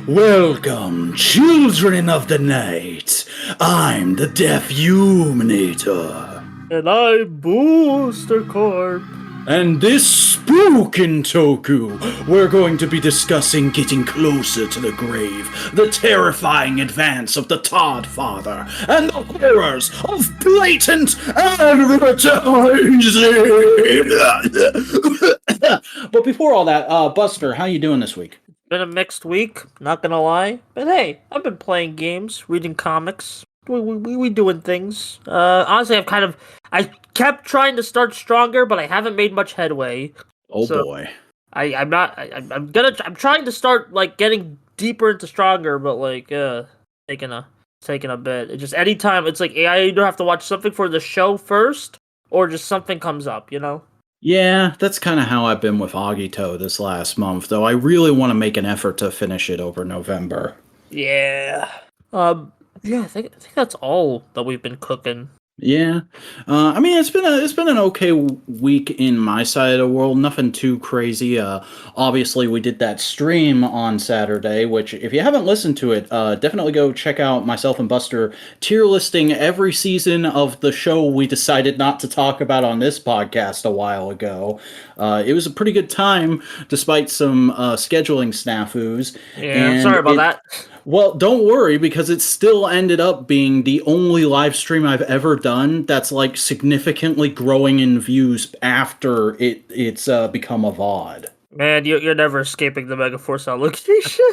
Welcome, children of the night. I'm the Deaf Huminator. And I'm Booster Corp. And this spookin' Toku, we're going to be discussing getting closer to the grave, the terrifying advance of the Todd Father, and the horrors of blatant advertising. But before all that, Buster, how you doing this week? Been a mixed week, not gonna lie. But hey, I've been playing games, reading comics. We doing things. Honestly, I kept trying to start stronger, but I haven't made much headway. Oh boy. I'm trying to start like getting deeper into stronger, but like taking a bit. It just anytime it's like I either have to watch something for the show first or just something comes up, you know? Yeah, that's kind of how I've been with Agito this last month, though I really want to make an effort to finish it over November. Yeah. Yeah, I think that's all that we've been cooking. Yeah, I mean it's been an okay week in my side of the world. Nothing too crazy. Obviously we did that stream on Saturday, which if you haven't listened to it, definitely go check out myself and Buster tier listing every season of the show we decided not to talk about on this podcast a while ago. It was a pretty good time despite some scheduling snafus. Yeah, I'm sorry about that. Well, don't worry, because it still ended up being the only live stream I've ever done that's like significantly growing in views after it's become a VOD. Man, you're never escaping the Megaforce allocation.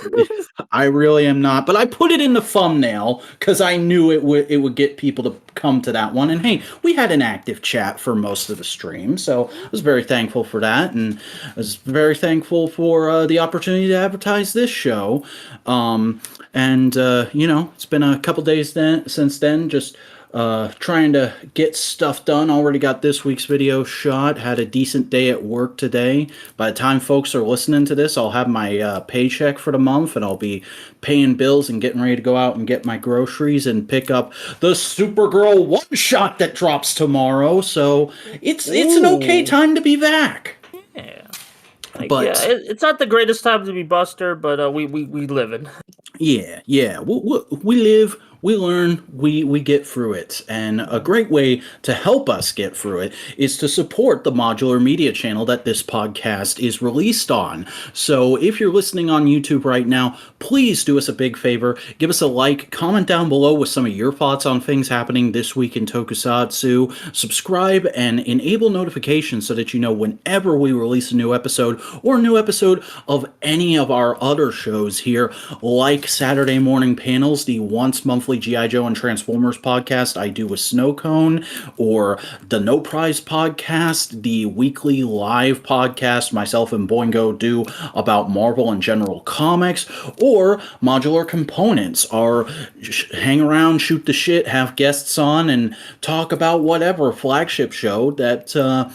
I really am not, but I put it in the thumbnail because I knew it would get people to come to that one. And hey, we had an active chat for most of the stream, so I was very thankful for that, and I was very thankful for the opportunity to advertise this show. You know, it's been a couple days since then, just trying to get stuff done. Already got this week's video shot. Had a decent day at work today. By the time folks are listening to this, I'll have my paycheck for the month, and I'll be paying bills and getting ready to go out and get my groceries and pick up the Supergirl one-shot that drops tomorrow. So it's an okay time to be back. Yeah. But yeah, it's not the greatest time to be Buster, but we living. Yeah. We live, we learn, we get through it. And a great way to help us get through it is to support the Modular media channel that this podcast is released on. So if you're listening on YouTube right now, please do us a big favor. Give us a like, comment down below with some of your thoughts on things happening this week in Tokusatsu. Subscribe and enable notifications so that you know whenever we release a new episode or a new episode of any of our other shows here, like Saturday Morning Panels, the once monthly G.I. Joe and Transformers podcast I do with Snow Cone, or the No Prize podcast, the weekly live podcast myself and Boingo do about Marvel and general comics, or Modular Components, our hang around, shoot the shit, have guests on, and talk about whatever flagship show that I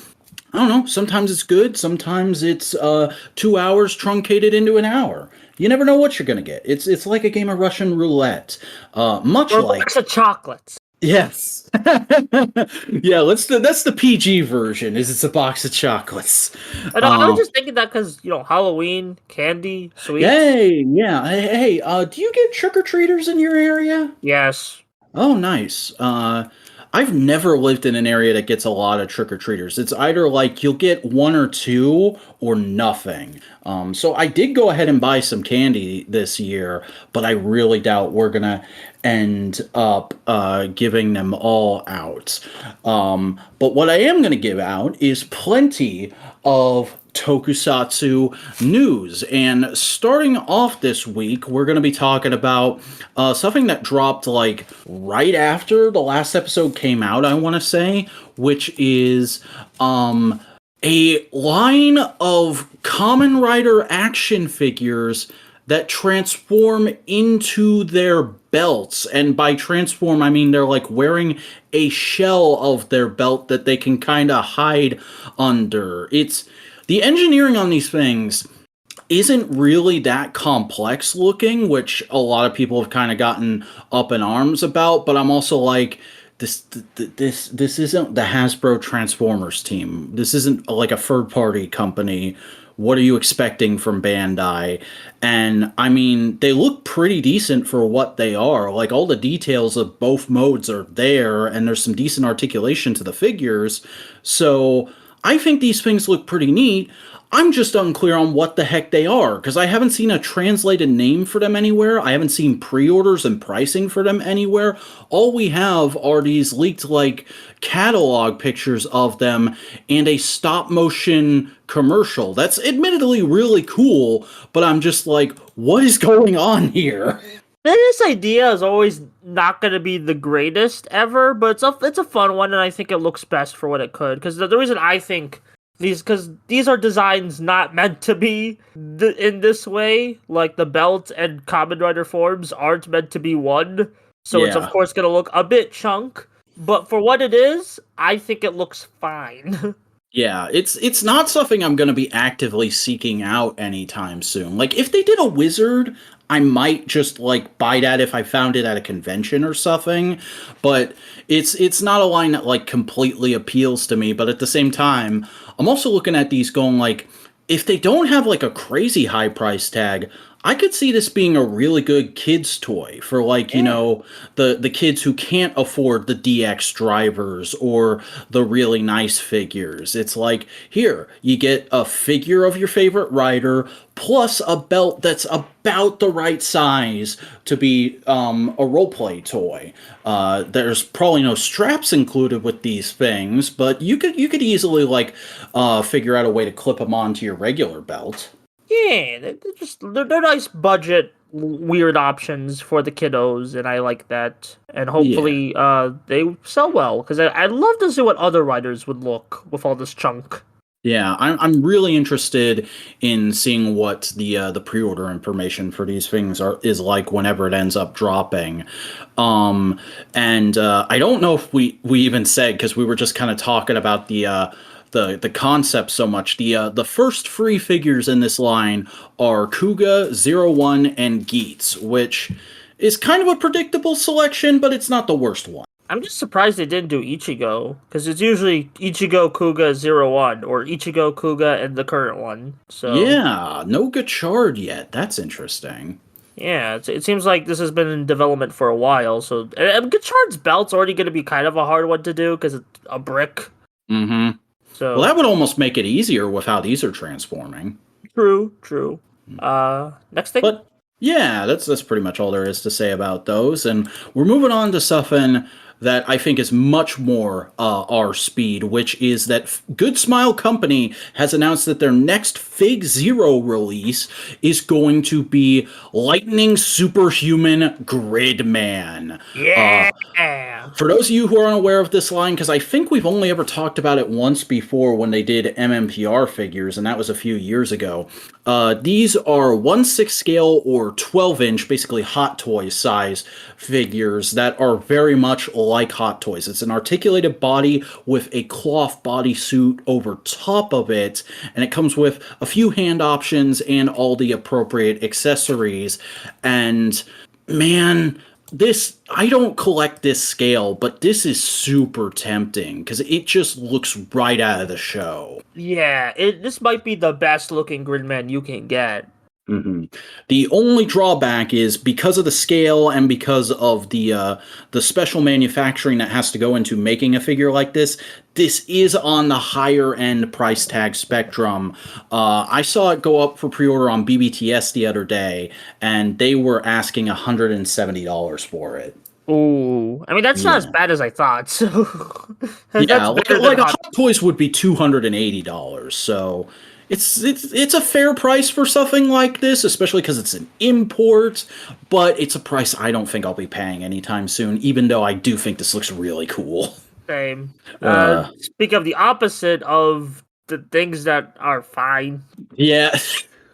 don't know, sometimes it's good, sometimes it's 2 hours truncated into an hour. You never know what you're going to get. It's like a game of Russian roulette. Much or like... a box of chocolates. Yes. Yeah, that's the PG version, is it's a box of chocolates. I was just thinking that because, you know, Halloween, candy, sweets. Hey, yeah. Hey, do you get trick-or-treaters in your area? Yes. Oh, nice. I've never lived in an area that gets a lot of trick-or-treaters. It's either like you'll get one or two or nothing. So I did go ahead and buy some candy this year, but I really doubt we're going to end up giving them all out. But what I am going to give out is plenty of Tokusatsu news. And starting off this week, we're going to be talking about something that dropped like right after the last episode came out, I want to say, which is a line of Kamen Rider action figures that transform into their belts. And by transform, I mean they're like wearing a shell of their belt that they can kind of hide under. The engineering on these things isn't really that complex looking, which a lot of people have kind of gotten up in arms about, but I'm also like, this isn't the Hasbro Transformers team. This isn't like a third party company. What are you expecting from Bandai? And I mean, they look pretty decent for what they are. Like, all the details of both modes are there, and there's some decent articulation to the figures. So I think these things look pretty neat. I'm just unclear on what the heck they are, because I haven't seen a translated name for them anywhere. I haven't seen pre-orders and pricing for them anywhere. All we have are these leaked, like, catalog pictures of them and a stop-motion commercial. That's admittedly really cool, but I'm just like, what is going on here? This idea is always not going to be the greatest ever, but it's a fun one, and I think it looks best for what it could. Because the reason I think these are designs not meant to be in this way, like the belt and Kamen Rider forms aren't meant to be one, so it's of course going to look a bit chunk. But for what it is, I think it looks fine. Yeah, it's not something I'm going to be actively seeking out anytime soon. Like, if they did a wizard, I might just, like, buy that if I found it at a convention or something. But it's not a line that, like, completely appeals to me. But at the same time, I'm also looking at these going, like, if they don't have, like, a crazy high price tag, I could see this being a really good kids toy for, like, you know, the kids who can't afford the DX drivers or the really nice figures. It's like, here, you get a figure of your favorite rider plus a belt that's about the right size to be a roleplay toy. There's probably no straps included with these things, but you could easily, like, figure out a way to clip them onto your regular belt. Yeah, they're nice budget weird options for the kiddos, and I like that. And hopefully, they sell well, because I'd love to see what other riders would look with all this chunk. Yeah, I'm really interested in seeing what the pre-order information for these things is like whenever it ends up dropping. And I don't know if we even said, because we were just kind of talking about the concept so much. The first three figures in this line are Kuga, 01, and Geats, which is kind of a predictable selection, but it's not the worst one. I'm just surprised they didn't do Ichigo, because it's usually Ichigo, Kuga, 01, or Ichigo, Kuga, and the current one. So Yeah, no Gotchard yet. That's interesting. yeah, it seems like this has been in development for a while. So and Gotchard's belt's already going to be kind of a hard one to do because it's a brick. Mm-hmm. So Well, that would almost make it easier with how these are transforming. True. Next thing. But yeah, that's pretty much all there is to say about those. And we're moving on to something that I think is much more our speed, which is that Good Smile Company has announced that their next FigZero release is going to be Lightning Superhuman Gridman. Yeah. For those of you who are unaware of this line, because I think we've only ever talked about it once before when they did MMPR figures, and that was a few years ago. These are 1/6 scale or 12-inch, basically Hot Toy size figures that are very much like Hot Toys. It's an articulated body with a cloth bodysuit over top of it, and it comes with a few hand options and all the appropriate accessories. And man, I don't collect this scale, but this is super tempting because it just looks right out of the show. Yeah, this might be the best looking Gridman you can get. Mm-hmm. The only drawback is because of the scale and because of the special manufacturing that has to go into making a figure like this. This is on the higher end price tag spectrum. I saw it go up for pre-order on BBTS the other day, and they were asking $170 for it. Ooh, I mean that's not as bad as I thought. So yeah, like a Hot Toys would be $280. So. It's a fair price for something like this, especially because it's an import, but it's a price I don't think I'll be paying anytime soon, even though I do think this looks really cool. Same. Speak of the opposite of the things that are fine. Yeah.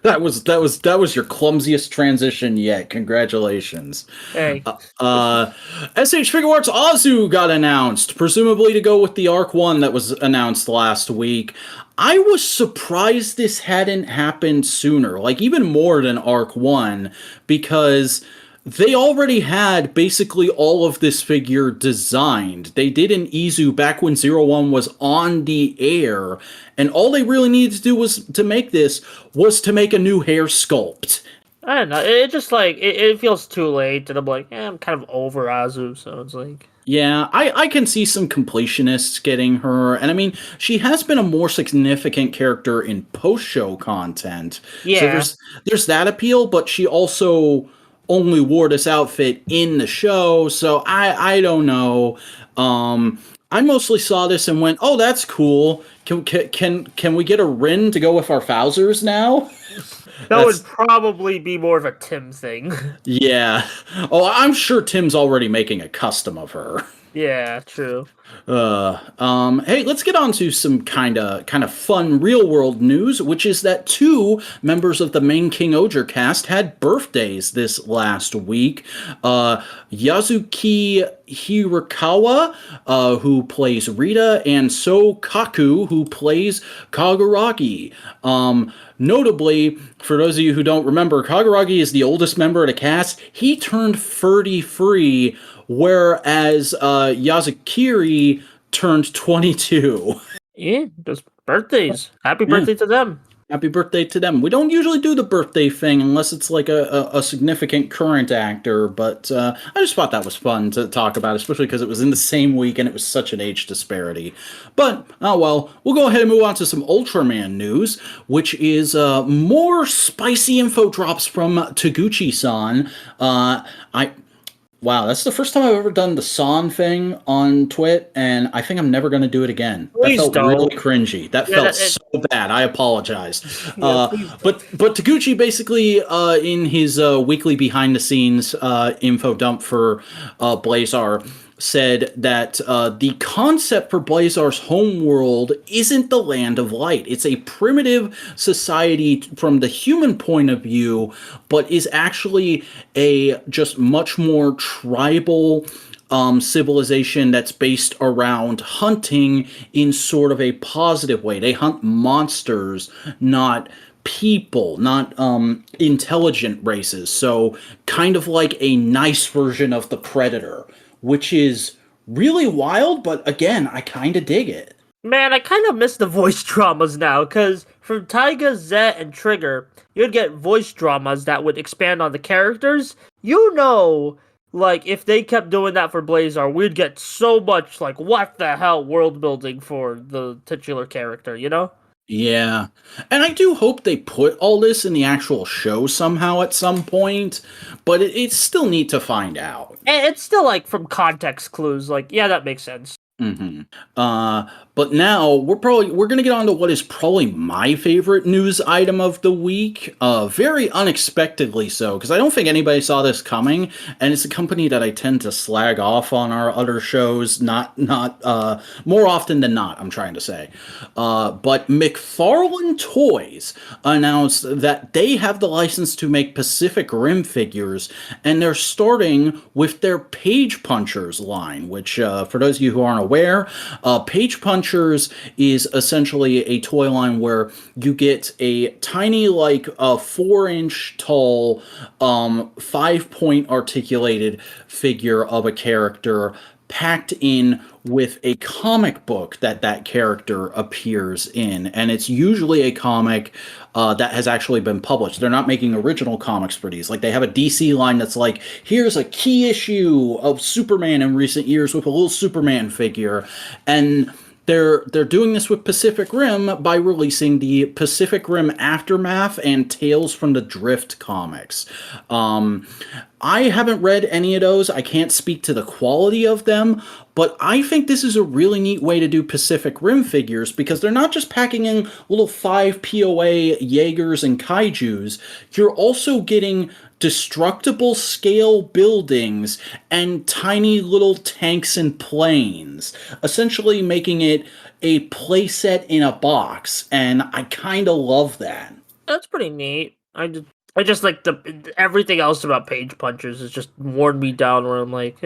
That was your clumsiest transition yet. Congratulations. Hey. SH Figure Arts Azu got announced, presumably to go with the Arc 1 that was announced last week. I was surprised this hadn't happened sooner, like even more than Arc 1, because they already had basically all of this figure designed. They did an Izu back when Zero One was on the air, and all they really needed to do was to make to make a new hair sculpt. I don't know. It just like it feels too late, and I'm like, I'm kind of over Azu, so it's like. Yeah, I can see some completionists getting her, and I mean, she has been a more significant character in post-show content. So Yeah. there's that appeal, but she also only wore this outfit in the show, so I don't know. I mostly saw this and went, "Oh, that's cool. Can we get a Rin to go with our Fowzers now?" That would probably be more of a Tim thing. Yeah. Oh, I'm sure Tim's already making a custom of her. Yeah, true. Hey, let's get on to some kind of fun real world news, which is that two members of the main King-Ohger cast had birthdays this last week. Yuzuki Hirakawa, who plays Rita, and So Kaku, who plays Kaguragi. Notably, for those of you who don't remember, Kaguragi is the oldest member of the cast. He turned 33, whereas Yazukiri turned 22. Yeah, just birthdays. Happy birthday to them. Happy birthday to them. We don't usually do the birthday thing unless it's like a significant current actor, but I just thought that was fun to talk about, especially because it was in the same week and it was such an age disparity. But, oh well, we'll go ahead and move on to some Ultraman news, which is more spicy info drops from Taguchi-san. Wow, that's the first time I've ever done the San thing on TWIT, and I think I'm never going to do it again. Please that felt don't. really cringy. That felt so bad. I apologize. But Taguchi basically, in his weekly behind-the-scenes info dump for Blazar, said that the concept for Blazar's homeworld isn't the land of light. It's a primitive society from the human point of view, but is actually a just much more tribal civilization that's based around hunting in sort of a positive way. They hunt monsters, not people, not intelligent races. So kind of like a nice version of the Predator, which is really wild, but again, I kind of dig it. Man, I kind of miss the voice dramas now, because from Taiga, Zet, and Trigger, you'd get voice dramas that would expand on the characters. Like, if they kept doing that for Blazar, we'd get so much, like, what the hell world building for the titular character, you know? Yeah. And I do hope they put all this in the actual show somehow at some point, but it's still neat to find out. And it's still, like, from context clues, like, yeah, that makes sense. Mm-hmm. But now we're gonna get on to what is probably my favorite news item of the week. Very unexpectedly so, because I don't think anybody saw this coming, and it's a company that I tend to slag off on our other shows, not more often than not, I'm trying to say. But McFarlane Toys announced that they have the license to make Pacific Rim figures, and they're starting with their Page Punchers line, which, for those of you who aren't aware, Page Punchers is essentially a toy line where you get a tiny, like, 4-inch tall, 5-point articulated figure of a character packed in with a comic book that character appears in, and it's usually a comic that has actually been published. They're not making original comics for these. Like, they have a DC line that's like, here's a key issue of Superman in recent years with a little Superman figure, and they're doing this with Pacific Rim by releasing the Pacific Rim Aftermath and Tales from the Drift comics. I haven't read any of those. I can't speak to the quality of them, but I think this is a really neat way to do Pacific Rim figures, because they're not just packing in little 5 POA Jaegers and Kaijus. You're also getting destructible scale buildings and tiny little tanks and planes, essentially making it a playset in a box, and I kind of love that. That's pretty neat. I just like everything else about Page Punchers has just worn me down, where I'm like,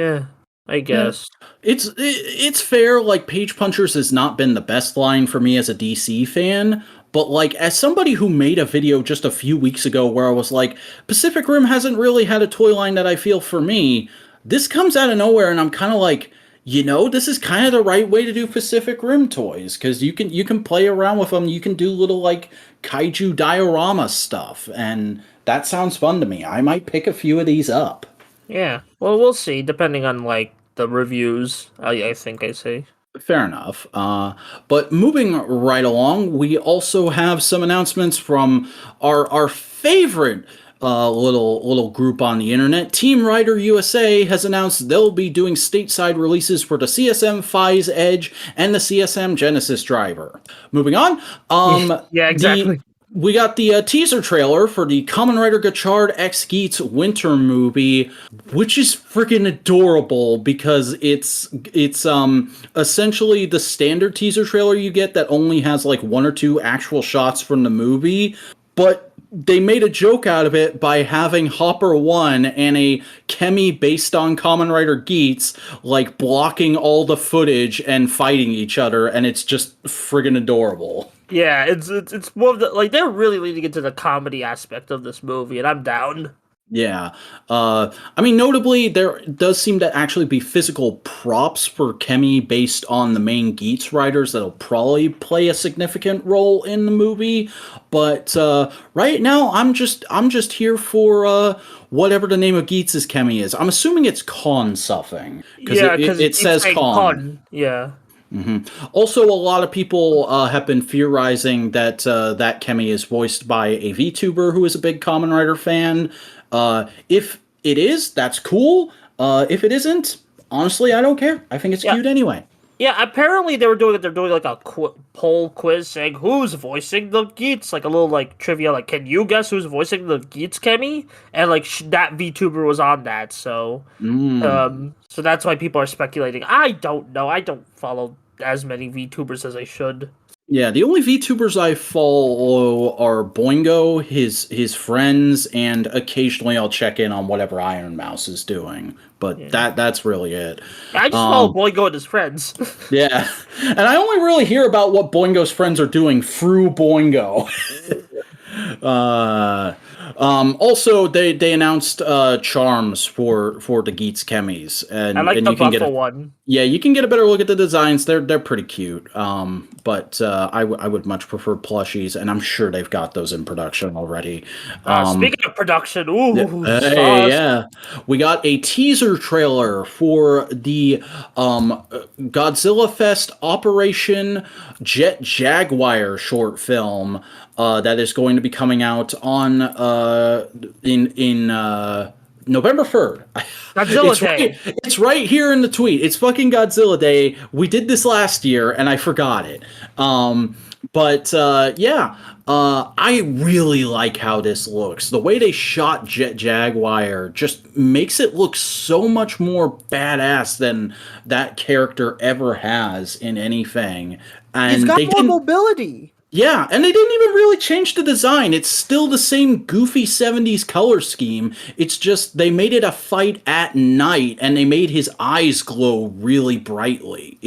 I guess. Yeah. It's fair, like, Page Punchers has not been the best line for me as a DC fan, But like, as somebody who made a video just a few weeks ago where I was like, Pacific Rim hasn't really had a toy line that I feel for me, this comes out of nowhere, and I'm kind of like, this is kind of the right way to do Pacific Rim toys, because you can play around with them. You can do little like kaiju diorama stuff, and that sounds fun to me. I might pick a few of these up. Yeah. Well, we'll see, depending on like the reviews. I think I see. Fair enough. But moving right along, we also have some announcements from our favorite little group on the internet. Team Rider USA has announced they'll be doing stateside releases for the CSM FiZ Edge and the CSM Genesis driver. Moving on, yeah, exactly. we got the teaser trailer for the Kamen Rider Gotchard X Geats winter movie, which is freaking adorable because it's essentially the standard teaser trailer you get that only has like one or two actual shots from the movie, but they made a joke out of it by having Hopper 1 and a Chemmy based on Kamen Rider Geats like blocking all the footage and fighting each other, and it's just friggin' adorable. Yeah, it's more of the, like, they're really leaning into the comedy aspect of this movie, and I'm down. Yeah. I mean, notably, there does seem to actually be physical props for Chemmy based on the main Geats riders that'll probably play a significant role in the movie. But right now, I'm just here for whatever the name of Geats' Chemmy is. I'm assuming it's Con something. Yeah, because it says Con. Yeah. Mm-hmm. Also, a lot of people have been theorizing that that Chemmy is voiced by a VTuber who is a big Kamen Rider fan. If it is, that's cool. If it isn't, honestly, I don't care. I think it's cute anyway. Yeah, apparently they're doing like a poll quiz saying who's voicing the Geats, like a little like trivia, like can you guess who's voicing the Geats Chemmy? And like that VTuber was on that, so so that's why people are speculating. I don't know. I don't follow as many VTubers as I should. Yeah, the only VTubers I follow are Boingo, his friends, and occasionally I'll check in on whatever Iron Mouse is doing. But that's really it. I just follow Boingo and his friends. Yeah, and I only really hear about what Boingo's friends are doing through Boingo. Also, they announced charms for the Geats Chemmys, and I like and the you can buffalo one. Yeah, you can get a better look at the designs. They're pretty cute. But I would much prefer plushies, and I'm sure they've got those in production already. Speaking of production, ooh, yeah, we got a teaser trailer for the Godzilla Fest Operation Jet Jaguar short film that is going to be coming out on in November 3rd. Godzilla Day. It's right here in the tweet. It's fucking Godzilla Day. We did this last year, and I forgot it. I really like how this looks. The way they shot Jet Jaguar just makes it look so much more badass than that character ever has in anything. And he's got more mobility. Yeah, and they didn't even really change the design. It's still the same goofy 70s color scheme. It's just they made it a fight at night, and they made his eyes glow really brightly.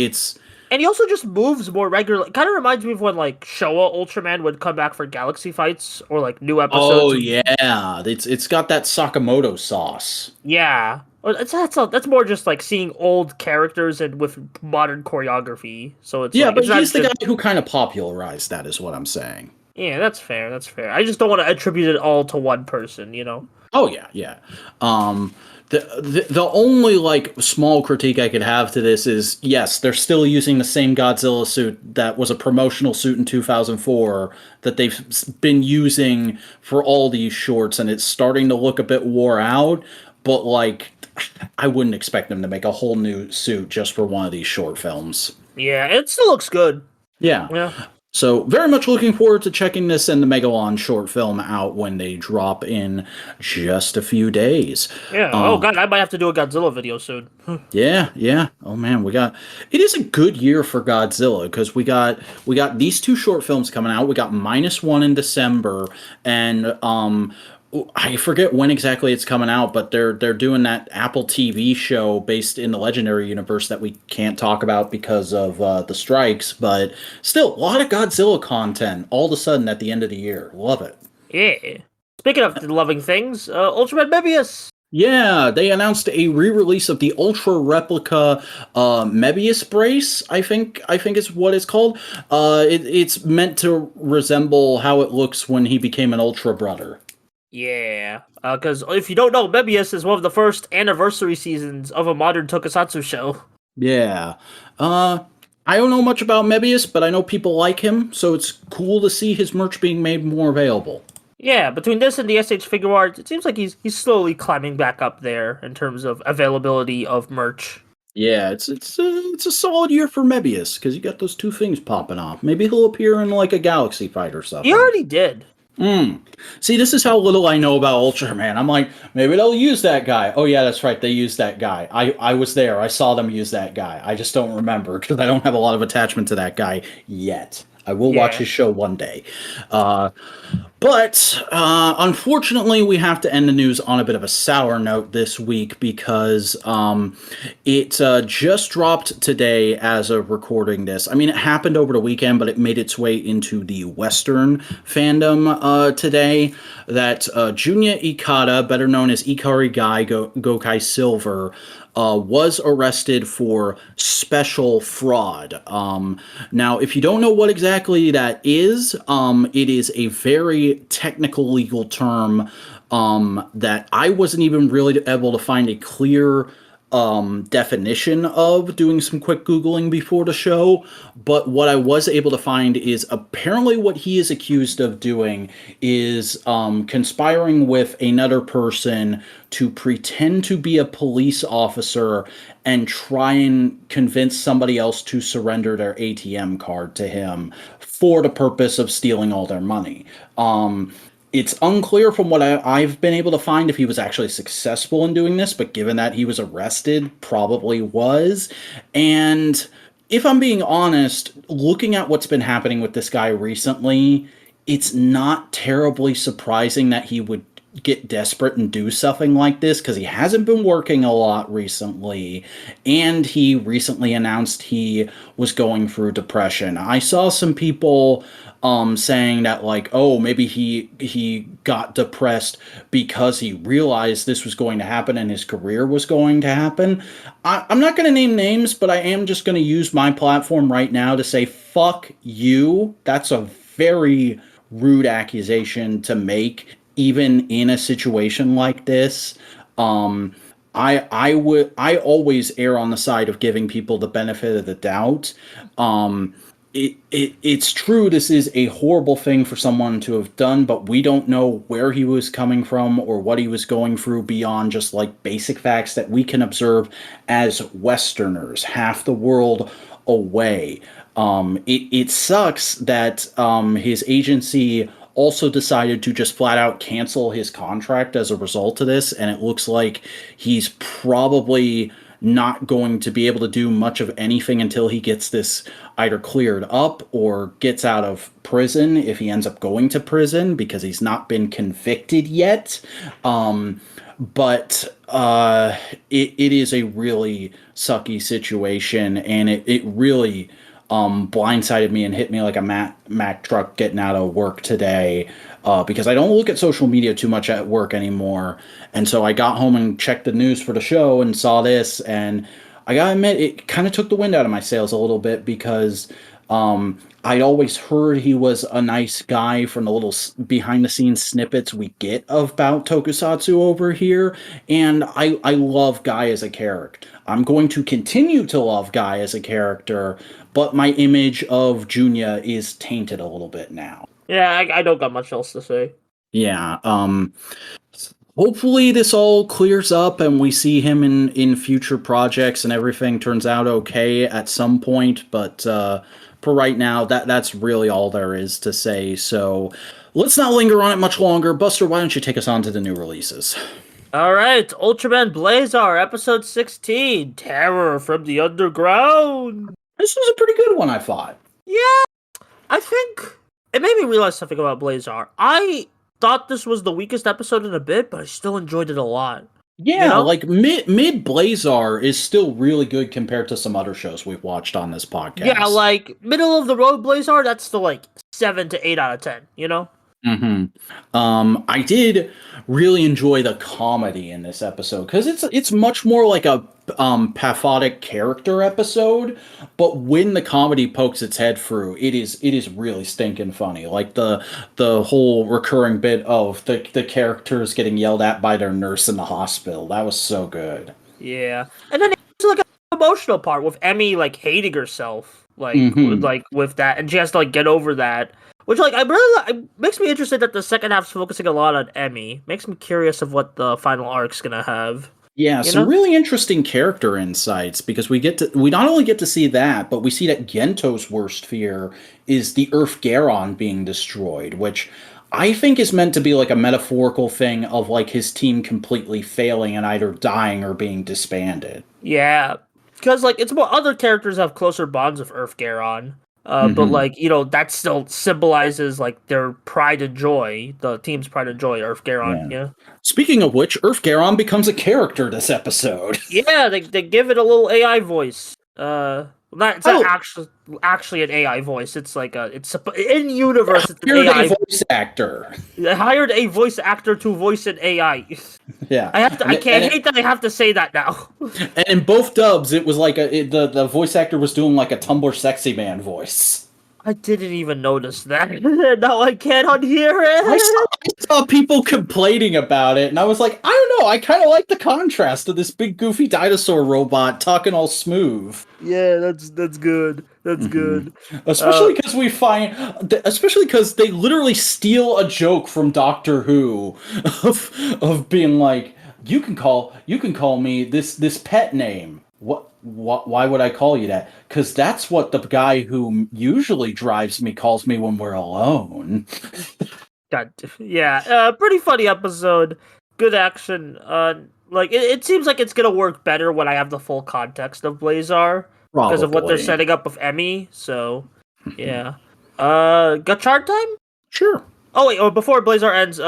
And he also just moves more regularly. It kind of reminds me of when, like, Showa Ultraman would come back for Galaxy fights, or, like, new episodes. Oh, yeah. It's got that Sakamoto sauce. Yeah. That's more just, like, seeing old characters and with modern choreography. So it's but he's the guy who kind of popularized that, is what I'm saying. Yeah, that's fair. I just don't want to attribute it all to one person, you know? Oh, yeah. The only, like, small critique I could have to this is, yes, they're still using the same Godzilla suit that was a promotional suit in 2004 that they've been using for all these shorts, and it's starting to look a bit wore out, but, like, I wouldn't expect them to make a whole new suit just for one of these short films. Yeah, it still looks good. Yeah. So, very much looking forward to checking this and the Megalon short film out when they drop in just a few days. Yeah. Oh, God, I might have to do a Godzilla video soon. Yeah. Oh, man, it is a good year for Godzilla, because we got these two short films coming out. We got -1 in December, and I forget when exactly it's coming out, but they're doing that Apple TV show based in the Legendary universe that we can't talk about because of the strikes. But still, a lot of Godzilla content all of a sudden at the end of the year. Love it. Yeah. Speaking of loving things, Ultraman Mebius. Yeah, they announced a re-release of the Ultra Replica Mebius brace. I think is what it's called. It's meant to resemble how it looks when he became an Ultra Brother. Yeah, because if you don't know, Mebius is one of the first anniversary seasons of a modern tokusatsu show. Yeah. I don't know much about Mebius, but I know people like him, so it's cool to see his merch being made more available. Yeah, between this and the SH figure art, it seems like he's slowly climbing back up there in terms of availability of merch. Yeah, it's a solid year for Mebius because you got those two things popping off. Maybe he'll appear in like a Galaxy fight or something. He already did. See, this is how little I know about Ultraman. I'm like, maybe they'll use that guy. Oh yeah, that's right, they used that guy. I was there. I saw them use that guy. I just don't remember because I don't have a lot of attachment to that guy yet. I will watch his show one day. But unfortunately, we have to end the news on a bit of a sour note this week because it just dropped today as of recording this. I mean, it happened over the weekend, but it made its way into the Western fandom today that Junya Ikeda, better known as Ikari Gai Gokai Silver, was arrested for special fraud. Now, if you don't know what exactly that is, it is a very technical legal term that I wasn't even really able to find a clear definition of doing some quick Googling before the show. But what I was able to find is apparently what he is accused of doing is conspiring with another person to pretend to be a police officer and try and convince somebody else to surrender their ATM card to him for the purpose of stealing all their money. It's unclear from what I've been able to find if he was actually successful in doing this, but given that he was arrested, probably was. And if I'm being honest, looking at what's been happening with this guy recently, it's not terribly surprising that he would get desperate and do something like this because he hasn't been working a lot recently, and he recently announced he was going through depression. I saw some people saying that, like, oh, maybe he got depressed because he realized this was going to happen and his career was going to happen. I'm not going to name names, but I am just going to use my platform right now to say, fuck you. That's a very rude accusation to make, even in a situation like this. I always err on the side of giving people the benefit of the doubt. It's true this is a horrible thing for someone to have done, but we don't know where he was coming from or what he was going through beyond just like basic facts that we can observe as Westerners, half the world away. It sucks that his agency also decided to just flat out cancel his contract as a result of this, and it looks like he's probably not going to be able to do much of anything until he gets this either cleared up or gets out of prison, if he ends up going to prison, because he's not been convicted yet. But it is a really sucky situation, and it really blindsided me and hit me like a Mack truck getting out of work today, because I don't look at social media too much at work anymore. And so I got home and checked the news for the show and saw this, and I gotta admit, it kind of took the wind out of my sails a little bit because I'd always heard he was a nice guy from the little behind-the-scenes snippets we get about Tokusatsu over here, and I love Guy as a character. I'm going to continue to love Guy as a character, but my image of Junya is tainted a little bit now. Yeah, I don't got much else to say. Yeah, hopefully this all clears up and we see him in future projects and everything turns out okay at some point, but for right now, that's really all there is to say. So let's not linger on it much longer. Buster, why don't you take us on to the new releases? All right, Ultraman Blazar, episode 16, Terror from the Underground. This was a pretty good one, I thought. Yeah, I think it made me realize something about Blazar. I thought this was the weakest episode in a bit, but I still enjoyed it a lot. Yeah, You know? like mid Blazar is still really good compared to some other shows we've watched on this podcast. Yeah, like middle of the road Blazar, that's still like 7 to 8 out of 10. You know? I did really enjoy the comedy in this episode because it's much more like a pathotic character episode, but when the comedy pokes its head through, it is really stinking funny. Like the whole recurring bit of the characters getting yelled at by their nurse in the hospital. That was so good. Yeah, and then it's like an emotional part with Emmy like hating herself, like with that, and she has to like get over that. Which, like, it makes me interested that the second half's focusing a lot on Emmy. Makes me curious of what the final arc's gonna have. Yeah, some really interesting character insights because we not only get to see that, but we see that Gento's worst fear is the Earth Garon being destroyed, which I think is meant to be like a metaphorical thing of like his team completely failing and either dying or being disbanded. Yeah, because like it's more other characters have closer bonds with Earth Garon. But like, you know, that still symbolizes like their pride and joy, the team's pride and joy, Earth Garon. Yeah. Speaking of which, Earth Garon becomes a character this episode. Yeah, they give it a little AI voice. It's not actually an AI voice. It's like it's in universe. It's an AI voice actor. I hired a voice actor to voice an AI. Yeah, I hate that I have to say that now. And in both dubs, it was like the voice actor was doing like a Tumblr sexy man voice. I didn't even notice that. Now I can't unhear it. I saw people complaining about it, and I was like, I don't know. I kind of like the contrast of this big goofy dinosaur robot talking all smooth. Yeah, that's good. That's good. Especially because they literally steal a joke from Doctor Who of being like, you can call me this pet name. What? Why would I call you that? Because that's what the guy who usually drives me calls me when we're alone. God, yeah, pretty funny episode. Good action. Like it seems like it's gonna work better when I have the full context of Blazar because of what they're setting up with Emmy. So, yeah. Gotchard time? Sure. Oh wait, before Blazar ends,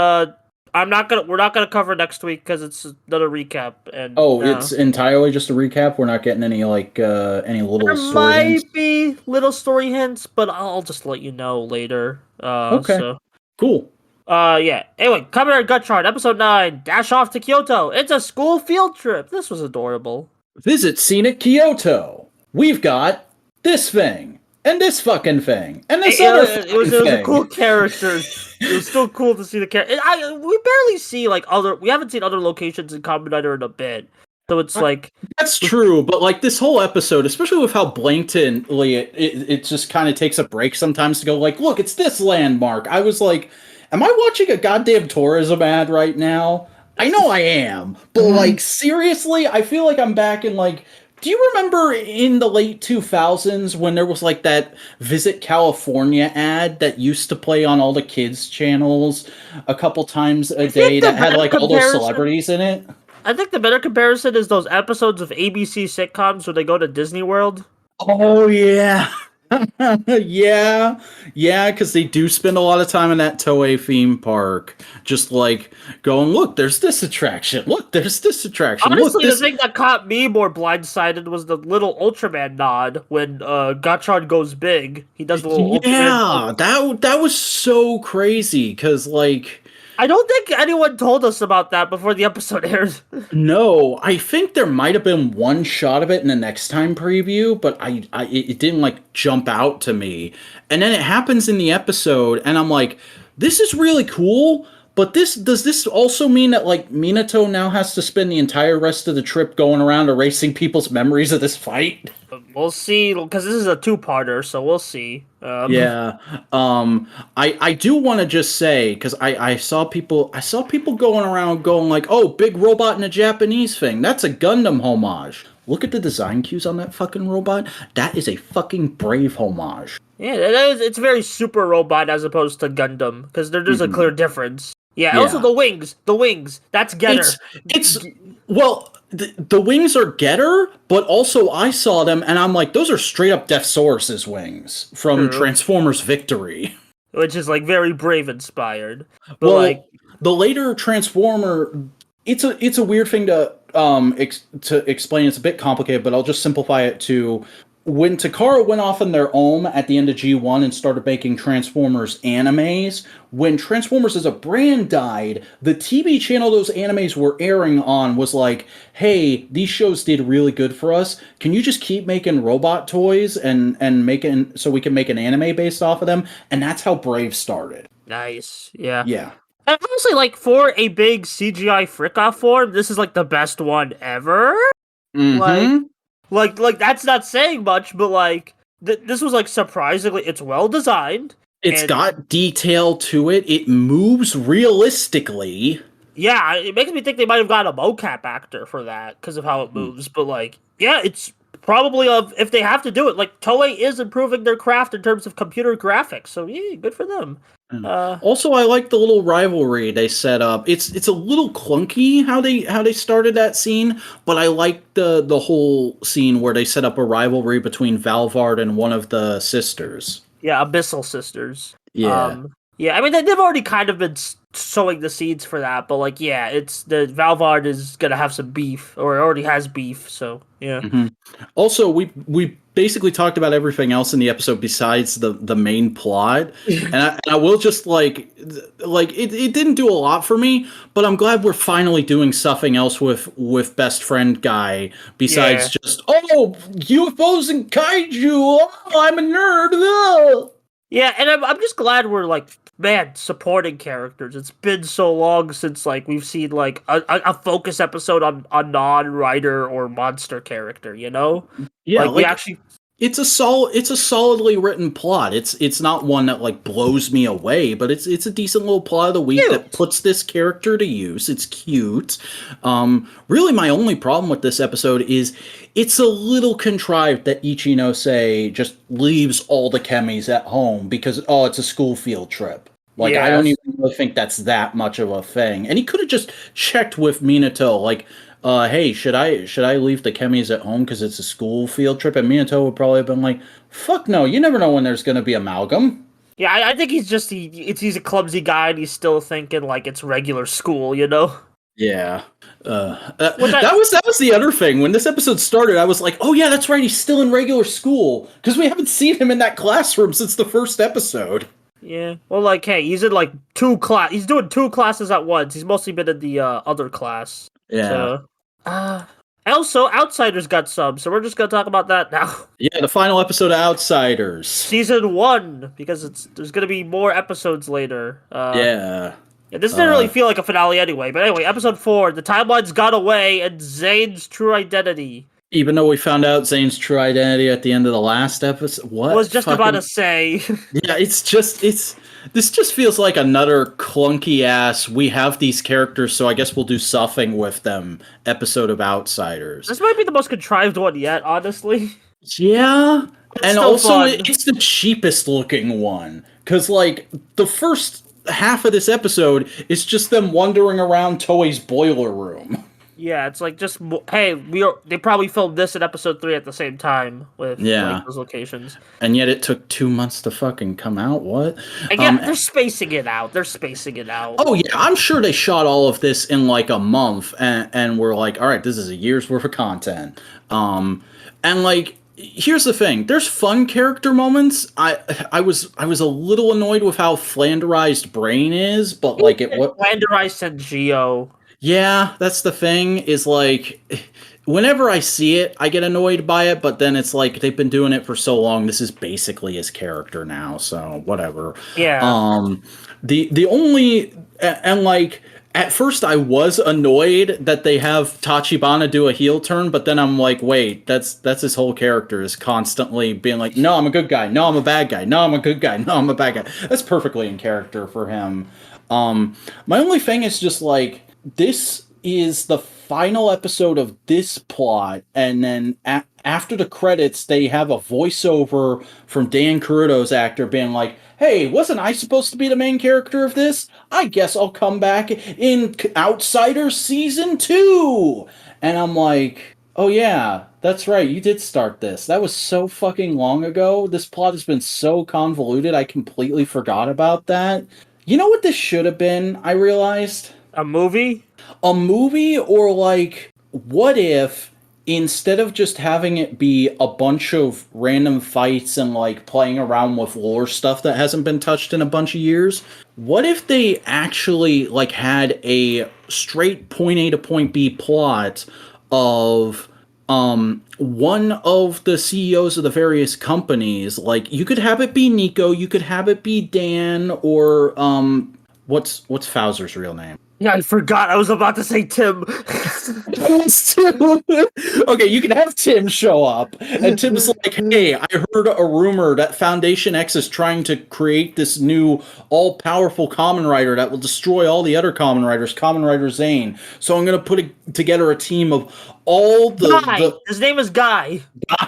we're not gonna cover next week because it's another recap. And it's entirely just a recap. We're not getting any any little. There story might hints? be little story hints, but I'll just let you know later. Okay. So. Cool. Yeah. Anyway, Kamen Rider Gotchard, episode 9. Dash off to Kyoto. It's a school field trip. This was adorable. Visit Scenic Kyoto. We've got this thing. And this fucking thing. And this other thing. It was a cool characters. It was still cool to see the character. We barely see we haven't seen other locations in Kamen Rider in a bit. So it's like that's true, but like this whole episode, especially with how blatantly it just kind of takes a break sometimes to go like, look, it's this landmark. I was like, am I watching a goddamn tourism ad right now? I know I am, but like seriously, I feel like I'm back in like. Do you remember in the late 2000s when there was like that Visit California ad that used to play on all the kids' channels a couple times a day that had like all those celebrities in it? I think the better comparison is those episodes of ABC sitcoms where they go to Disney World. Oh, yeah. yeah, because they do spend a lot of time in that Toei theme park, just like going, look, there's this attraction. Look, there's this attraction. Honestly, the thing that caught me more blindsided was the little Ultraman nod when Gotchard goes big. He does the little Ultraman. Yeah, that was so crazy because like. I don't think anyone told us about that before the episode aired. No, I think there might have been one shot of it in the next time preview, but it didn't like jump out to me. And then it happens in the episode, and I'm like, this is really cool. But does this also mean that like Minato now has to spend the entire rest of the trip going around erasing people's memories of this fight? We'll see, because this is a two-parter, so we'll see. I do want to just say, because I saw people going around going like, oh, big robot in a Japanese thing. That's a Gundam homage. Look at the design cues on that fucking robot. That is a fucking Brave homage. Yeah, it's very Super Robot as opposed to Gundam, because there's a clear difference. Yeah, also the wings, that's Getter. The wings are Getter, but also I saw them, and I'm like, those are straight up Deathsaurus's wings from Transformers Victory. which is like very Brave inspired. But like, Well, the later Transformer, it's a weird thing to to explain. It's a bit complicated, but I'll just simplify it to when Takara went off on their own at the end of G1 and started making Transformers animes. When Transformers as a brand died, the TV channel those animes were airing on was like, "Hey, these shows did really good for us. Can you just keep making robot toys and making so we can make an anime based off of them?" And that's how Brave started. nice, yeah. Yeah. And honestly, like for a big CGI Fricka form, this is like the best one ever. Like, Mm-hmm. like that's not saying much, but like this was like surprisingly, it's well designed. It's And got detail to it. It moves realistically. yeah, it makes me think they might have got a mocap actor for that because of how it moves. But like, yeah, it's probably if they have to do it. Like Toei is improving their craft in terms of computer graphics, so yeah, good for them. Also, I like the little rivalry they set up. It's a little clunky how they started that scene, but I like the whole scene where they set up a rivalry between Valvard and one of the sisters. Yeah, Abyssal Sisters. Yeah. Yeah, I mean they've already kind of been sowing the seeds for that, but like, yeah, it's the Valvard is gonna have some beef, or already has beef. So yeah. Mm-hmm. Also, we basically talked about everything else in the episode besides the main plot, and I will just like it didn't do a lot for me, but I'm glad we're finally doing something else with best friend guy besides just UFOs and kaiju. Oh, I'm a nerd. Ugh. Yeah, and I'm just glad we're like, man, supporting characters. It's been so long since like we've seen like a focus episode on a non-writer or monster character, you know? Yeah, like we actually it's a solidly written plot. It's not one that like blows me away, but it's a decent little plot of the week that puts this character to use. It's cute. Really my only problem with this episode is it's a little contrived that Ichinose just leaves all the chemis at home because it's a school field trip. Like I don't even really think that's that much of a thing. And he could have just checked with Minato like hey, should I leave the chemis at home because it's a school field trip? And Minato would probably have been like, fuck no, you never know when there's going to be amalgam. Yeah, I think he's just he's a clumsy guy and he's still thinking like it's regular school, you know? Yeah. That was the other thing. When this episode started, I was like, oh yeah, that's right, he's still in regular school because we haven't seen him in that classroom since the first episode. Yeah. Well, like, hey, he's in like he's doing two classes at once. He's mostly been in the other class. Yeah. So, also, Outsiders got subs, so we're just gonna talk about that now. Yeah, the final episode of Outsiders. Season 1, because there's gonna be more episodes later. Yeah. Yeah, this didn't really feel like a finale anyway, but anyway, episode 4, the timelines got away, and Zane's true identity. Even though we found out Zane's true identity at the end of the last episode, what? I was just about to say. Yeah, this just feels like another clunky ass, we have these characters, so I guess we'll do something with them episode of Outsiders. This might be the most contrived one yet, honestly. Yeah, and still also fun. it's the cheapest looking one, because like the first half of this episode is just them wandering around Toei's boiler room. Yeah, it's like just hey, they probably filmed this in episode 3 at the same time with like, those locations, and yet it took 2 months to fucking come out. What? And yeah, they're spacing it out. Oh yeah, I'm sure they shot all of this in like a month, and we're like, all right, this is a year's worth of content. And like, here's the thing: there's fun character moments. I was a little annoyed with how flanderized Brain is, but like flanderized and Geo. Yeah, that's the thing, is like, whenever I see it, I get annoyed by it, but then it's like, they've been doing it for so long, this is basically his character now, so whatever. Yeah. The only, and like, at first I was annoyed that they have Tachibana do a heel turn, but then I'm like, wait, that's his whole character, is constantly being like, no, I'm a good guy, no, I'm a bad guy, no, I'm a good guy, no, I'm a bad guy. That's perfectly in character for him. My only thing is just like, this is the final episode of this plot, and then after the credits, they have a voiceover from Dan Kuruto's actor being like, hey, wasn't I supposed to be the main character of this? I guess I'll come back in Outsiders Season 2! And I'm like, oh yeah, That's right. You did start this. That was so fucking long ago. This plot has been so convoluted. I completely forgot about that. You know what this should have been? I realized A movie? a movie, or like, what if instead of just having it be a bunch of random fights and like playing around with lore stuff that hasn't been touched in a bunch of years, what if they actually like had a straight point A to point B plot of one of the CEOs of the various companies? Like, you could have it be Nico, you could have it be Dan, or what's Fowzer's real name? Yeah, I forgot. I was about to say Tim. Okay, you can have Tim show up, and Tim's like, "Hey, I heard a rumor that Foundation X is trying to create this new all-powerful Kamen Rider that will destroy all the other Kamen Riders, Kamen Rider Zane. So I'm gonna put together a team of all the His name is Guy.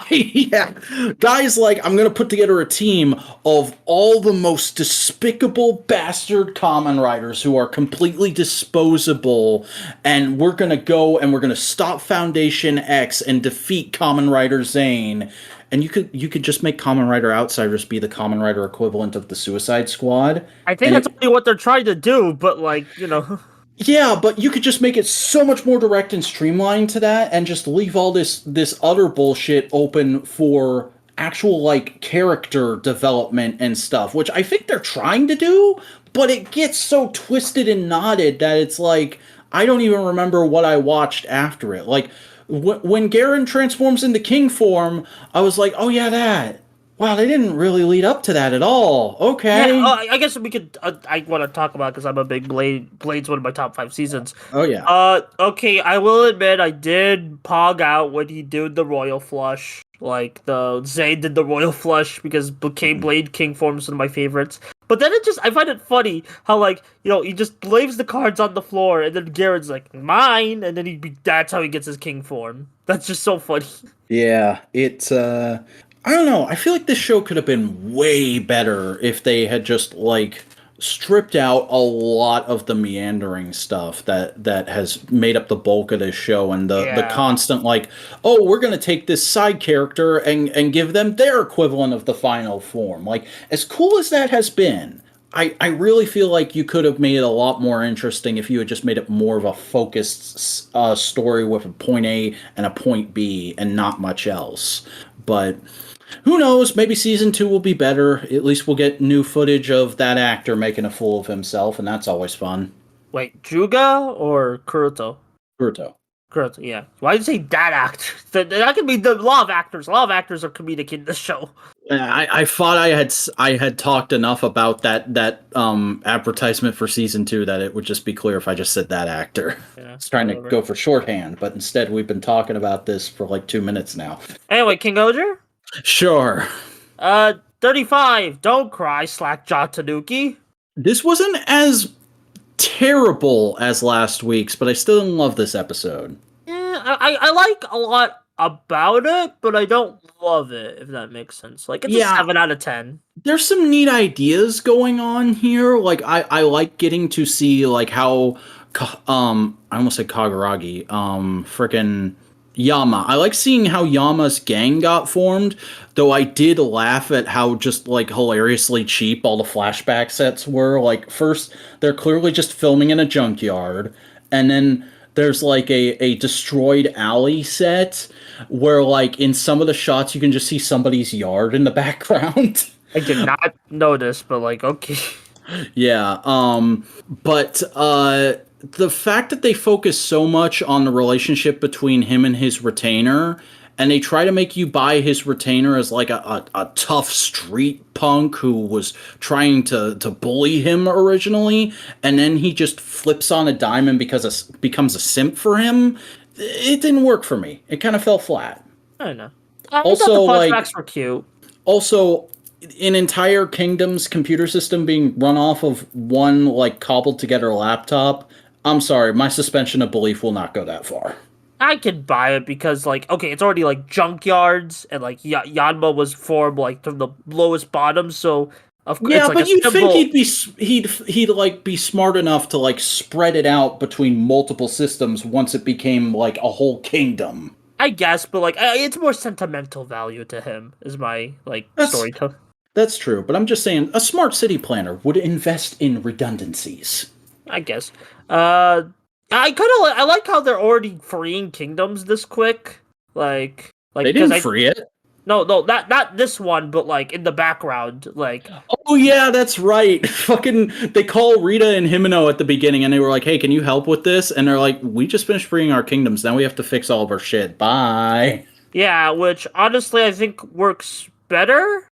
yeah, guys, like, I'm gonna put together a team of all the most despicable bastard Kamen Riders who are completely disposable, and we're gonna go and we're gonna stop Foundation X and defeat Kamen Rider Zane." And you could just make Kamen Rider Outsiders be the Kamen Rider equivalent of the Suicide Squad. I think that's only what they're trying to do, but like, you know. Yeah, but you could just make it so much more direct and streamlined to that, and just leave all this other bullshit open for actual like character development and stuff, which I think they're trying to do, but it gets so twisted and knotted that it's like I don't even remember what I watched after it. Like when Garen transforms into King form, I was like, "Oh yeah, that." Wow, they didn't really lead up to that at all. Okay. Yeah, I guess we could. I want to talk about because I'm a big Blade. Blade's one of my top 5 seasons. Oh yeah. Okay. I will admit I did pog out when he did the Royal Flush. Like the Zane did the Royal Flush because Blade King form is one of my favorites. But then I find it funny how like he just leaves the cards on the floor and then Garen's like mine, and then that's how he gets his King form. That's just so funny. Yeah, it's I don't know. I feel like this show could have been way better if they had just like stripped out a lot of the meandering stuff that has made up the bulk of this show, and the constant like, oh, we're gonna take this side character and give them their equivalent of the final form. Like, as cool as that has been, I really feel like you could have made it a lot more interesting if you had just made it more of a focused story with a point A and a point B and not much else. But who knows? Maybe season 2 will be better. At least we'll get new footage of that actor making a fool of himself, and that's always fun. Wait, Juga or Kuruto? Kuruto. Kuruto, yeah. Why did you say that actor? That could be the law of actors. A lot of actors are comedic in this show. I thought I had talked enough about that advertisement for season 2 that it would just be clear if I just said that actor. Yeah, I was trying to go for shorthand, but instead we've been talking about this for like 2 minutes now. Anyway, King-Ohger? Sure. 35. Don't cry, Slackjaw Tanuki. This wasn't as terrible as last week's, but I still didn't love this episode. Yeah, I like a lot about it, but I don't love it, if that makes sense. Like, it's a 7 out of 10. There's some neat ideas going on here. Like, I like getting to see, like, how, I almost said Kaguragi, frickin' Yama. I like seeing how Yama's gang got formed, though I did laugh at how just, like, hilariously cheap all the flashback sets were. Like, first, they're clearly just filming in a junkyard, and then there's, like, a destroyed alley set where, like, in some of the shots you can just see somebody's yard in the background. I did not notice, but, like, okay. Yeah, but the fact that they focus so much on the relationship between him and his retainer, and they try to make you buy his retainer as like a tough street punk who was trying to bully him originally, and then he just flips on a dime and becomes a simp for him, it didn't work for me. It kind of fell flat. I don't know. I thought the flashbacks were cute. Also, an entire kingdom's computer system being run off of one, like, cobbled together laptop. I'm sorry, my suspension of belief will not go that far. I could buy it because, like, okay, it's already, like, junkyards, and, like, Yanma was formed, like, from the lowest bottom, so... Of course, yeah, but you'd think he'd like be smart enough to like spread it out between multiple systems once it became like a whole kingdom. I guess, but like it's more sentimental value to him is my like story. That's true, but I'm just saying a smart city planner would invest in redundancies. I guess. I kind of I like how they're already freeing kingdoms this quick. Like They because didn't free it. no, not this one, but like in the background, like Oh yeah, that's right. Fucking, they call Rita and Himeno at the beginning, and they were like, "Hey, can you help with this?" And they're like, "We just finished freeing our kingdoms. Now we have to fix all of our shit. Bye." yeah, which honestly I think works better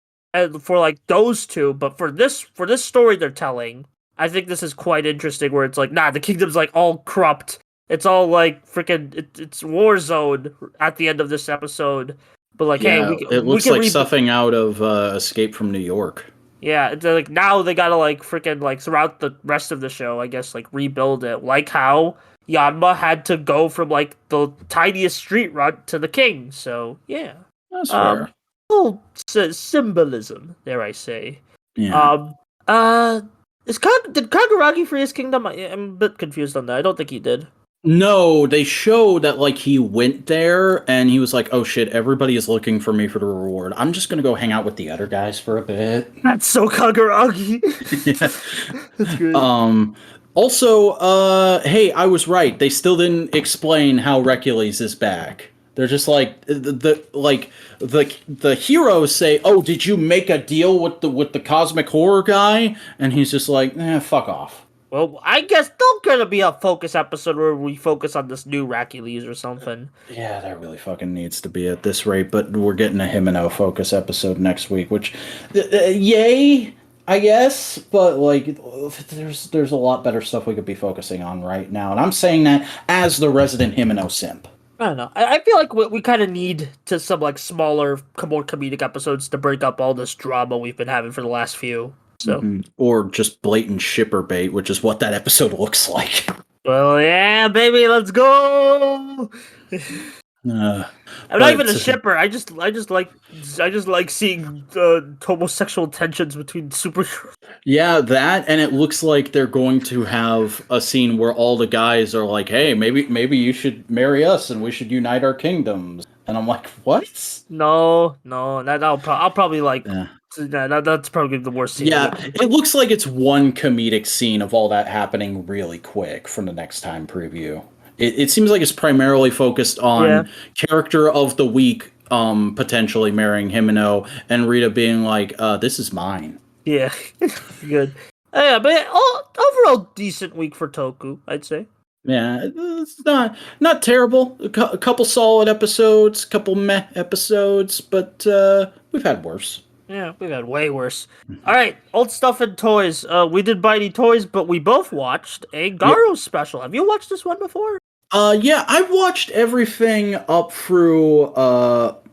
for like those two, but for this story they're telling, I think this is quite interesting. Where it's like, nah, the kingdom's like all corrupt. It's all like freaking it's war zone at the end of this episode. But like, hey, Yeah, it we looks can like something out of Escape from New York. Yeah, it's like now they gotta like freaking like throughout the rest of the show, I guess, like rebuild it. Like how Yanma had to go from like the tiniest street run to the king. So yeah, That's fair. little symbolism, dare I say. Yeah. Did Kaguragi free his kingdom? I'm a bit confused on that. I don't think he did. No, they show that like he went there and he was like, "Oh shit, everybody is looking for me for the reward. I'm just gonna go hang out with the other guys for a bit." That's so Kaguragi. Yeah. That's good. Also, hey, I was right. They still didn't explain how Recules is back. They're just like the heroes say, "Oh, did you make a deal with the cosmic horror guy?" And he's just like, fuck off." Well, I guess there's gonna be a focus episode where we focus on this new Hercules or something. Yeah, that really fucking needs to be at this rate, but we're getting a Himeno focus episode next week, which, yay, I guess, but, like, there's a lot better stuff we could be focusing on right now, and I'm saying that as the resident Himeno simp. I don't know. I feel like we kind of need to some, like, smaller, more comedic episodes to break up all this drama we've been having for the last few. So, or just blatant shipper bait, which is what that episode looks like. Well, yeah, baby, let's go. I'm not even a shipper. I just like seeing homosexual tensions between superheroes. Yeah, that, and it looks like they're going to have a scene where all the guys are like, "Hey, maybe you should marry us, and we should unite our kingdoms." And I'm like, "What?" No, I'll probably like. Yeah. That's probably the worst scene. Yeah, it looks like it's one comedic scene of all that happening really quick from the next time preview. It seems like it's primarily focused on character of the week, potentially marrying Himeno, and Rita being like, "This is mine." Yeah, good. Yeah, but overall decent week for Toku, I'd say. Yeah, it's not terrible. A couple solid episodes, couple meh episodes, but we've had worse. Yeah, we've had way worse. All right, old stuff and toys. We did buy any toys, but we both watched a Garo special. Have you watched this one before? Yeah, I've watched everything up through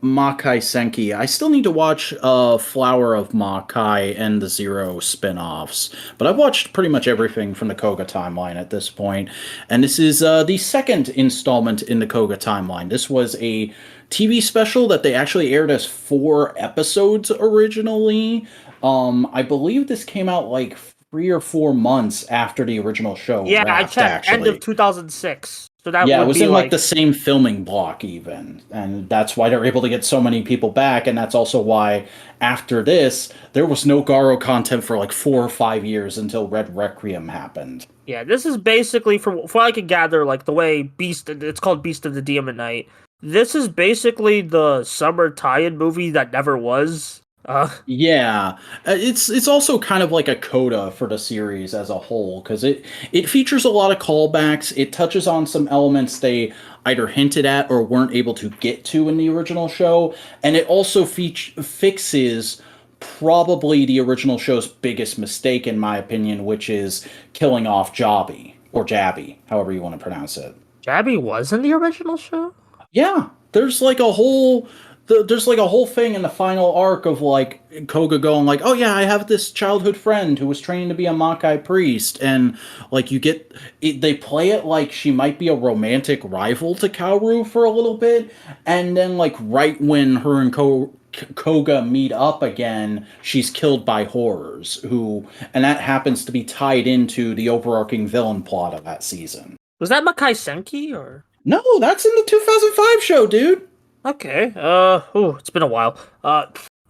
Makai Senki. I still need to watch Flower of Makai and the Zero spin-offs, but I've watched pretty much everything from the Koga timeline at this point. And this is the second installment in the Koga timeline. This was a TV special that they actually aired as 4 episodes originally. I believe this came out like 3 or 4 months after the original show. Yeah, I checked. Actually. End of 2006. So that it was in like the same filming block even, and that's why they're able to get so many people back, and that's also why after this there was no Garo content for like 4 or 5 years until Red Requiem happened. Yeah, this is basically from what I can gather, like the way Beast. It's called Beast of the Demon Knight. This is basically the summer tie-in movie that never was. Yeah, it's also kind of like a coda for the series as a whole, because it features a lot of callbacks. It touches on some elements they either hinted at or weren't able to get to in the original show, and it also fixes probably the original show's biggest mistake, in my opinion, which is killing off Jabby, or Jabby, however you want to pronounce it. Jabby was in the original show? Yeah, there's like a whole thing in the final arc of like Koga going like, "Oh yeah, I have this childhood friend who was training to be a Makai priest," and like they play it like she might be a romantic rival to Kaoru for a little bit, and then like right when her and Koga meet up again, she's killed by horrors and that happens to be tied into the overarching villain plot of that season. Was that Makai Senki or? No, that's in the 2005 show, dude. Okay. It's been a while.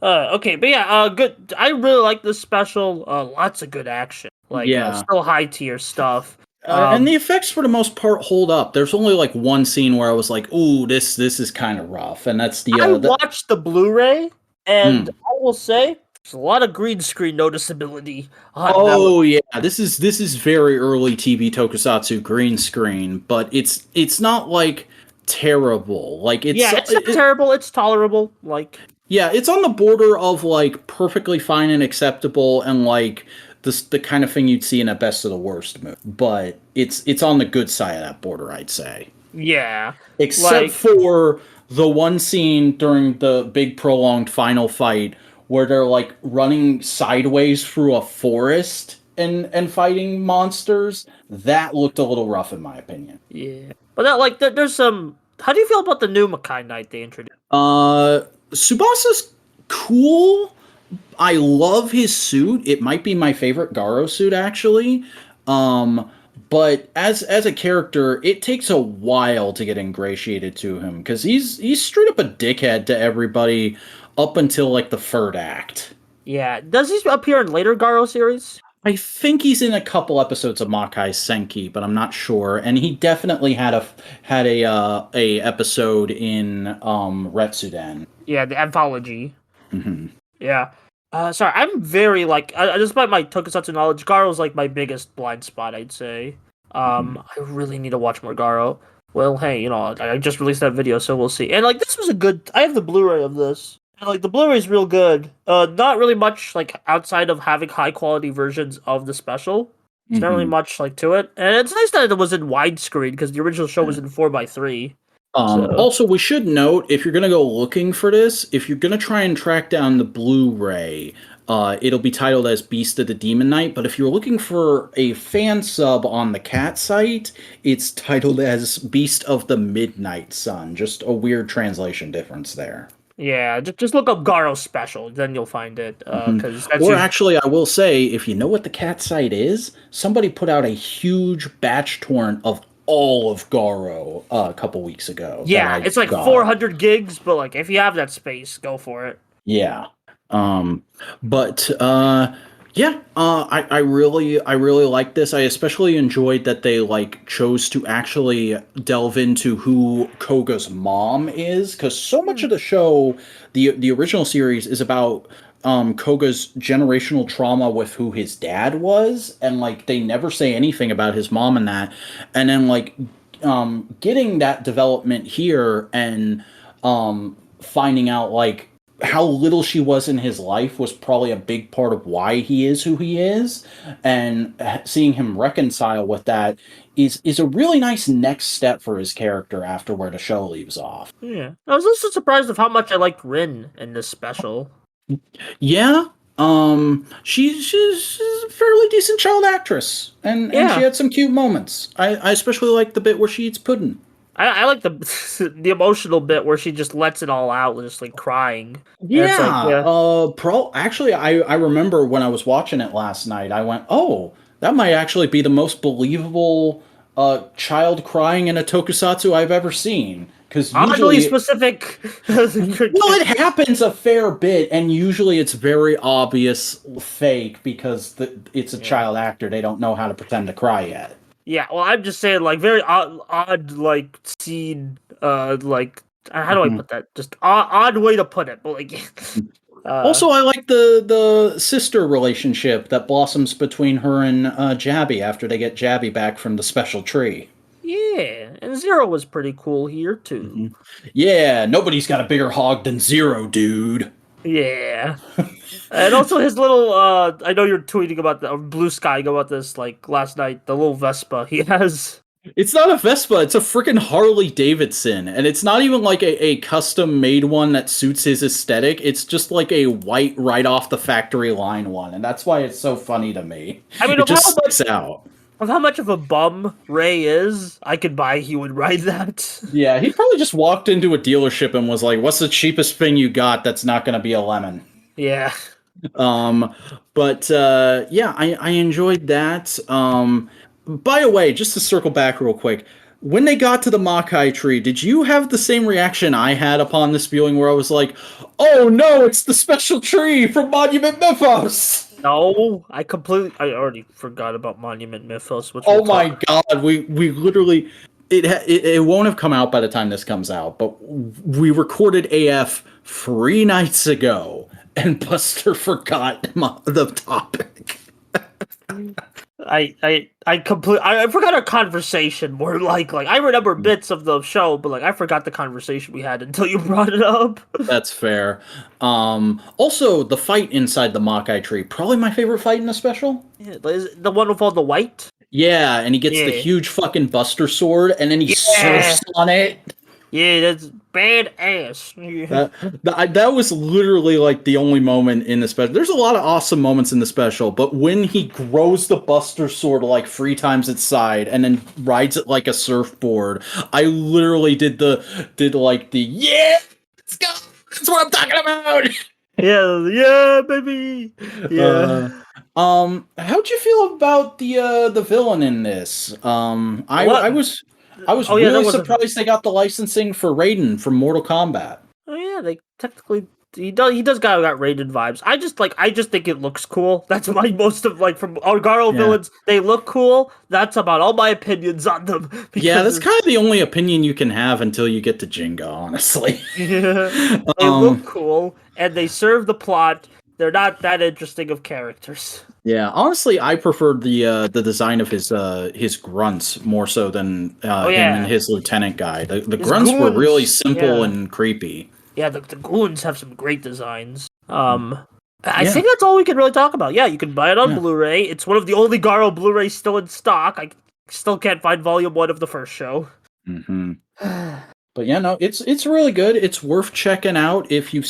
Okay, but yeah, good. I really like this special. Lots of good action. Like, Yeah. still high tier stuff. And the effects for the most part hold up. There's only like one scene where I was like, "Ooh, this is kind of rough," and that's I watched the Blu-ray, and I will say there's a lot of green screen noticeability on Oh yeah, this is very early TV tokusatsu green screen, but it's not like terrible. Like it's not terrible. It's tolerable. Like yeah, it's on the border of like perfectly fine and acceptable, and like the kind of thing you'd see in a best of the worst movie. But it's on the good side of that border, I'd say. yeah, Except for the one scene during the big prolonged final fight where they're like running sideways through a forest and fighting monsters. That looked a little rough in my opinion. yeah. But there's some. How do you feel about the new Makai Knight they introduced? Subasa's cool. I love his suit. It might be my favorite Garo suit actually. But as a character, it takes a while to get ingratiated to him because he's straight up a dickhead to everybody up until like the third act. Yeah, does he appear in later Garo series? I think he's in a couple episodes of Makai Senki, but I'm not sure. And he definitely had a episode in Retsuden. Yeah, the anthology. Mm-hmm. Yeah. Sorry, I'm very like, despite my tokusatsu knowledge, Garo's like my biggest blind spot, I'd say. I really need to watch more Garo. Well, hey, I just released that video, so we'll see. And like, this was a good. I have the Blu-ray of this, and like the Blu-ray's real good. Not really much like outside of having high quality versions of the special. It's not really much like to it, and it's nice that it was in widescreen because the original show was in 4:3. Also, we should note, if you're going to go looking for this, if you're going to try and track down the Blu-ray, it'll be titled as Beast of the Demon Knight, but if you're looking for a fan sub on the cat site, it's titled as Beast of the Midnight Sun. Just a weird translation difference there. Yeah, just look up Garo Special, then you'll find it. Actually, I will say, if you know what the cat site is, somebody put out a huge batch torrent of all of Garo a couple weeks ago. Yeah, it's like 400 gigs, but like if you have that space, go for it. Yeah. I really like this. I especially enjoyed that they like chose to actually delve into who Koga's mom is, because so much of the show, the original series, is about Koga's generational trauma with who his dad was, and like they never say anything about his mom and that. And then like getting that development here and finding out like how little she was in his life was probably a big part of why he is who he is, and seeing him reconcile with that is a really nice next step for his character after where the show leaves off. Yeah, I was also surprised of how much I liked Rin in this special. Yeah, she's a fairly decent child actress, and she had some cute moments. I especially like the bit where she eats pudding. I like the emotional bit where she just lets it all out, just like crying. Yeah. Actually, I remember when I was watching it last night, I went, "Oh, that might actually be the most believable child crying in a tokusatsu I've ever seen." Because usually specific. Well, it happens a fair bit, and usually it's very obvious fake because it's a child actor. They don't know how to pretend to cry yet. Yeah, well, I'm just saying, like, very odd like, scene, like, how do I put that? Just odd way to put it, but, like... Also, I like the sister relationship that blossoms between her and Jabby after they get Jabby back from the special tree. Yeah, and Zero was pretty cool here, too. Yeah, nobody's got a bigger hog than Zero, dude. Yeah. And also his little, I know you're tweeting about the Bluesky about this, like, last night, the little Vespa he has. It's not a Vespa, it's a freaking Harley Davidson, and it's not even like a custom-made one that suits his aesthetic, it's just like a white, right-off-the-factory line one, and that's why it's so funny to me. I mean, it just sticks out. Of how much of a bum Ray is, I could buy he would ride that. Yeah, he probably just walked into a dealership and was like, what's the cheapest thing you got that's not going to be a lemon? Yeah. I enjoyed that. By the way, just to circle back real quick, when they got to the Makai tree, did you have the same reaction I had upon this viewing where I was like, oh no, it's the special tree from Monument Mythos? No, I already forgot about Monument Mythos, which Oh my god, we literally it won't have come out by the time this comes out, but we recorded AF 3 nights ago and Buster forgot the topic. I forgot our conversation more like I remember bits of the show, but like I forgot the conversation we had until you brought it up. That's fair. Also the fight inside the Makai tree, probably my favorite fight in the special. Yeah, is it the one with all the white? Yeah, and he gets the huge fucking Buster sword and then he surfs on it. Yeah, that's badass. That was literally like the only moment in the special. There's a lot of awesome moments in the special, but when he grows the Buster sword like 3 times its side and then rides it like a surfboard, I literally did like the yeah, let's go. That's what I'm talking about. Yeah, baby. Yeah. How'd you feel about the villain in this? I was really surprised they got the licensing for Raiden from Mortal Kombat. Oh yeah, they technically he does got Raiden vibes. I just think it looks cool. That's my most of from our Garo villains. They look cool. That's about all my opinions on them. Yeah, that's kind of the only opinion you can have until you get to Jinga, honestly. They look cool and they serve the plot. They're not that interesting of characters. Yeah, honestly, I preferred the design of his grunts more so than him and his lieutenant guy. The grunts were really simple and creepy. Yeah, the goons have some great designs. I think that's all we can really talk about. Yeah, you can buy it on Blu-ray. It's one of the only Garo Blu-rays still in stock. I still can't find Volume 1 of the first show. Mm-hmm. But yeah, no, it's really good. It's worth checking out if you.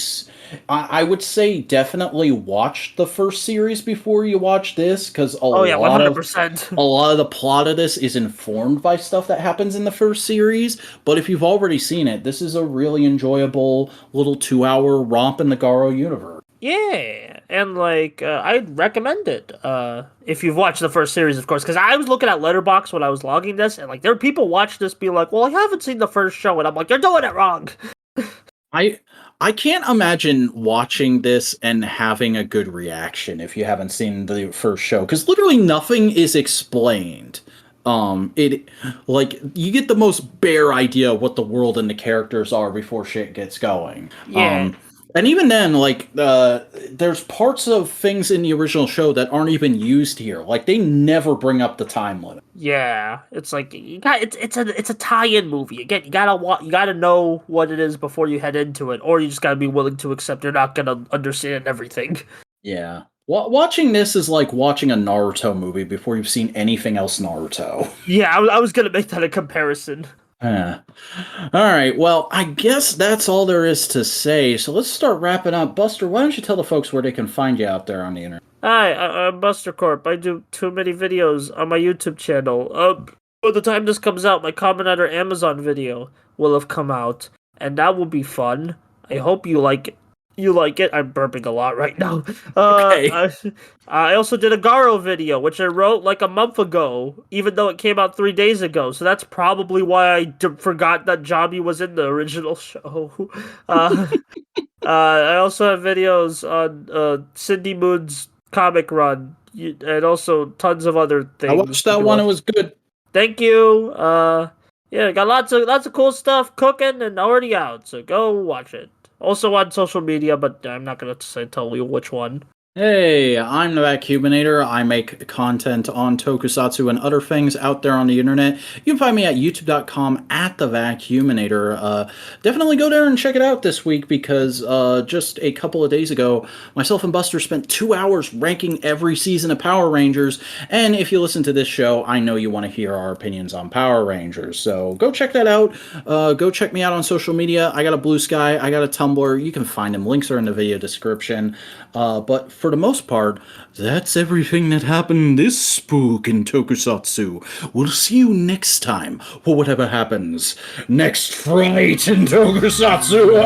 I would say definitely watch the first series before you watch this, because a lot of the plot of this is informed by stuff that happens in the first series. But if you've already seen it, this is a really enjoyable little 2-hour romp in the Garo universe. Yeah, and I'd recommend it if you've watched the first series, of course, because I was looking at Letterboxd when I was logging this, and there are people watching this be like, well, I haven't seen the first show, and I'm like, you're doing it wrong. I can't imagine watching this and having a good reaction if you haven't seen the first show, because literally nothing is explained. You get the most bare idea of what the world and the characters are before shit gets going. Yeah. And even then, there's parts of things in the original show that aren't even used here. They never bring up the time limit. Yeah, it's it's a tie-in movie. Again, you gotta know what it is before you head into it, or you just gotta be willing to accept you're not gonna understand everything. Yeah. Watching this is like watching a Naruto movie before you've seen anything else Naruto. Yeah, I was gonna make that a comparison. Yeah. All right. Well, I guess that's all there is to say. So let's start wrapping up. Buster, why don't you tell the folks where they can find you out there on the internet? Hi, I'm Buster Corp. I do too many videos on my YouTube channel. By the time this comes out, my Kamen Rider Amazon video will have come out, and that will be fun. I hope you like it. I'm burping a lot right now. Okay. I also did a Garo video, which I wrote a month ago, even though it came out 3 days ago. So that's probably why I forgot that Jami was in the original show. I also have videos on Cindy Moon's comic run, and also tons of other things. I watched that one. It was good. Thank you. Yeah, got lots of cool stuff cooking and already out. So go watch it. Also on social media, but I'm not going to tell you which one. Hey, I'm the Vacuuminator. I make content on tokusatsu and other things out there on the internet. You can find me at youtube.com/@thevacuuminator. Definitely go there and check it out this week, because just a couple of days ago, myself and Buster spent 2 hours ranking every season of Power Rangers. And if you listen to this show, I know you want to hear our opinions on Power Rangers. So go check that out. Go check me out on social media. I got a Bluesky. I got a Tumblr. You can find them. Links are in the video description. But for the most part, that's everything that happened this spook in Tokusatsu. We'll see you next time for whatever happens next fright in Tokusatsu.